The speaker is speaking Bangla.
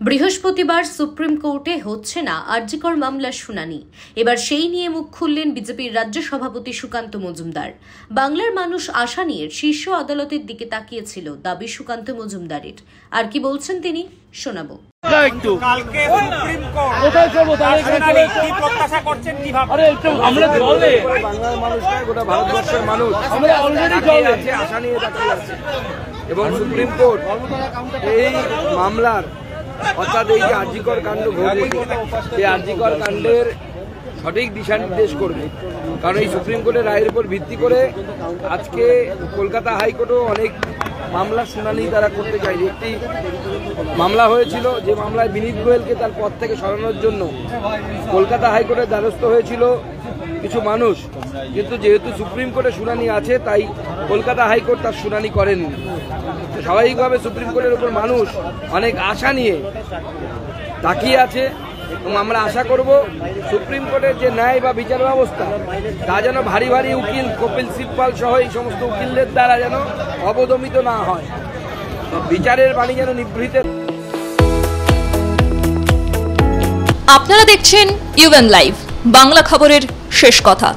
বৃহস্পতিবার সুপ্রিম কোর্টে হচ্ছে না আরজিকর মামলার শুনানি। এবার সেই নিয়ে মুখ খুললেন বিজেপির রাজ্য সভাপতি সুকান্ত মজুমদার। বাংলার মানুষ আশা নিয়ে শীর্ষ আদালতের দিকে তাকিয়েছিল, দাবি সুকান্ত মজুমদারের। আর কি বলছেন তিনি, শোনাবো। এবং সুপ্রিম কোর্ট এই মামলার অর্থাৎ এই যে আরজিকর কাণ্ড ঘটেছে, সেই আরজিকর কাণ্ডের সঠিক দিশা নির্দেশ করবে। কারণ এই সুপ্রিম কোর্টের রায়ের উপর ভিত্তি করে আজকে কলকাতা হাইকোর্টও অনেক মামলার শুনানি তারা করতে চাইছে। একটি মামলা হয়েছিল, যে মামলায় বিনীত গোয়েলকে তার পদ থেকে সরানোর জন্য কলকাতা হাইকোর্টের দ্বারস্থ হয়েছিল কিছু মানুষ, কিন্তু যেহেতু সুপ্রিম কোর্টে শুনানি আছে তাই কলকাতা হাইকোর্ট তার শুনানি করেনি। স্বাভাবিকভাবে সুপ্রিম কোর্টের উপর মানুষ অনেক আশা নিয়ে তাকিয়ে আছে এবং আমরা আশা করব সুপ্রিম কোর্টের যে ন্যায় বা বিচার ব্যবস্থা তা যেন ভারী ভারী উকিল কপিল সিব্বল সহ এই সমস্ত উকিলদের দ্বারা যেন অবদমিত না হয়, বিচারের বাণী যেন নিভৃতে। আপনারা দেখছেন ইউএন লাইভ, বাংলা খবরের শেষ কথা।